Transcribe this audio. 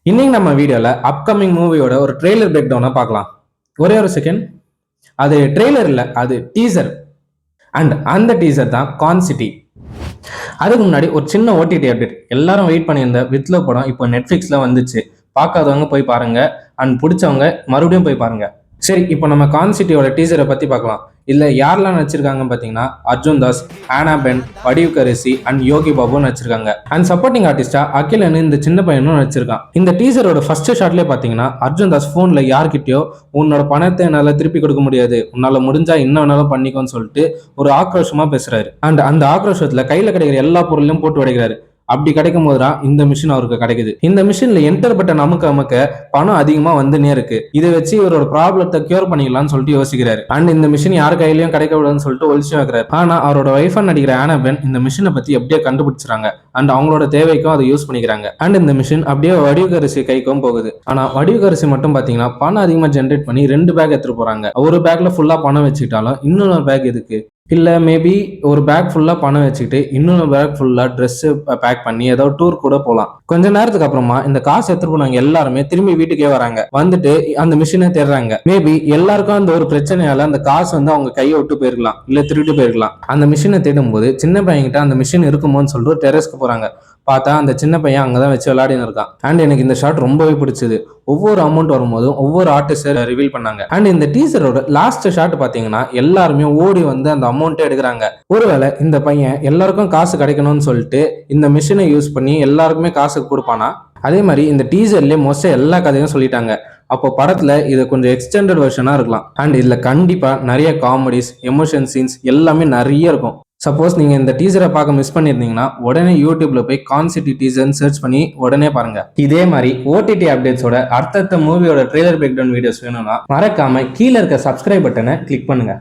இன்னைக்கு நம்ம வீடியோல அப்கமிங் மூவியோட ஒரு ட்ரெய்லர் பிரேக் டவுனை பார்க்கலாம். ஒரே ஒரு செகண்ட். அது ட்ரெய்லர் இல்ல, அது டீசர். அண்ட் அந்த டீசர் தான் கான் சிட்டி. அதுக்கு முன்னாடி ஒரு சின்ன ஓடிடி அப்டேட். எல்லாரும் வெயிட் பண்ணியிருந்த வித் லவ் படம் இப்போ நெட்ஃபிளிக்ஸ்ல வந்துச்சு. பார்க்காதவங்க போய் பாருங்க, அண்ட் பிடிச்சவங்க மறுபடியும் போய் பாருங்க. சரி, இப்போ நம்ம கான் சிட்டியோட டீசரை பத்தி பார்க்கலாம். இல்ல யாரெல்லாம் நடிச்சிருக்காங்கன்னு பாத்தீங்கன்னா அர்ஜுன் தாஸ், ஆனா pen, Vadivu கரிசி and Yogi Babu நடிச்சிருக்காங்க. அண்ட் சப்போர்ட்டிங் ஆர்டிஸ்டா அகிலன் இந்த சின்ன பையனும் நடிச்சிருக்கான். இந்த டீசரோட ஃபர்ஸ்ட் ஷாட்லயே பாத்தீங்கன்னா அர்ஜுன் தாஸ் போன்ல யார்கிட்டயோ உன்னோட பணத்தை என்னால திருப்பி கொடுக்க முடியாது, உன்னால முடிஞ்சா என்ன வேணாலும் பண்ணிக்கோன்னு சொல்லிட்டு ஒரு ஆக்ரோஷமா பேசுறாரு. அண்ட் அந்த ஆக்ரோஷத்துல கையில கிடைக்கிற எல்லா பொருளையும் போட்டு உடைக்கிறாரு. அப்படி கிடைக்கும் போதுதான் இந்த மிஷின் அவருக்கு கிடைக்குது. இந்த மிஷின்ல என்டர் பட்டன் அமுக்க பணம் அதிகமா வந்துனே இருக்கு. இதை வச்சு இவரோட ப்ராப்ளத்தை கியூர் பண்ணிக்கலாம்னு சொல்லிட்டு யோசிக்கிறாரு. அண்ட் இந்த மிஷின் யார் கையிலயும் கிடைக்க விடாதுன்னு சொல்லிட்டு ஒழிச்சு வைக்கிறாரு. ஆனா அவரோட ஒய்ஃபா நடிக்கிற ஆனாபென் இந்த மிஷினை பத்தி எப்படியே கண்டுபிடிச்சாங்க. அண்ட் அவங்களோட தேவைக்கும் அதை யூஸ் பண்ணிக்கிறாங்க. அண்ட் இந்த மிஷின் அப்படியே வடிவுக்கரிசி கைக்கும் போகுது. ஆனா வடிவுக்கரிசி மட்டும் பாத்தீங்கன்னா பணம் அதிகமா ஜென்ரேட் பண்ணி 2 பேக் எடுத்துட்டு போறாங்க. ஒரு பேக்ல ஃபுல்லா பணம் வச்சுக்கிட்டாலும் இன்னொரு பேக் எதுக்கு? இல்லை மேபி ஒரு பேக் ஃபுல்லாக பணம் வச்சுக்கிட்டு இன்னொரு பேக் ஃபுல்லாக ட்ரெஸ்ஸு பேக் பண்ணி ஏதோ டூர் கூட போகலாம். கொஞ்ச நேரத்துக்கு அப்புறமா இந்த காசு எடுத்துட்டு போனவங்க எல்லாருமே திரும்பி வீட்டுக்கே வராங்க. வந்துட்டு அந்த மிஷினை தேடுறாங்க. மேபி எல்லாருக்கும் அந்த ஒரு பிரச்சனையால அந்த காசு அவங்க கையை விட்டு போயிருக்கலாம், இல்லை திருட்டு போயிருக்கலாம். அந்த மிஷினை தேடும் போது சின்ன பையன்கிட்ட அந்த மிஷின் இருக்குமோன்னு சொல்லிட்டு ஒரு டெரஸ்க்கு போறாங்க. பார்த்தா அந்த சின்ன பையன் அங்கதான் வச்சு விளையாடின்னு இருக்கான். அண்ட் எனக்கு இந்த ஷாட் ரொம்பவே பிடிச்சது. ஒவ்வொரு அமௌண்ட் வரும்போதும் ஒவ்வொரு ஆர்டிஸ்ட் ரிவீல் பண்ணாங்க. அண்ட் இந்த டீசரோட லாஸ்ட் ஷாட் பாத்தீங்கன்னா எல்லாருமே ஓடி வந்து அந்த அமௌண்ட்டை எடுக்கிறாங்க. ஒருவேளை இந்த பையன் எல்லாருக்கும் காசு கிடைக்கணும்னு சொல்லிட்டு இந்த மிஷினை யூஸ் பண்ணி எல்லாருக்குமே காசு கொடுப்பானா? அதே மாதிரி இந்த டீசர்லயே மோஸ்டா எல்லா கதையும் சொல்லிட்டாங்க. அப்போ படத்துல இது கொஞ்சம் எக்ஸ்டெண்டட் வெர்ஷனா இருக்கலாம். அண்ட் இதுல கண்டிப்பா நிறைய காமெடிஸ், எமோஷன் சீன்ஸ் எல்லாமே நிறைய இருக்கும். சப்போஸ் நீங்க இந்த டீசரை பார்க்க மிஸ் பண்ணிருந்தீங்கன்னா உடனே யூடியூப்ல போய் கான் சிட்டி டீசர்னு சர்ச் பண்ணி உடனே பாருங்க. இதே மாதிரி ஓடிடி அப்டேட்ஸோட அடுத்தடுத்த மூவியோட ட்ரெய்லர் பிரேக் டவுன் வீடியோஸ் வேணும்னா மறக்காம கீழே இருக்க சப்ஸ்கிரைப் பட்டனை கிளிக் பண்ணுங்க.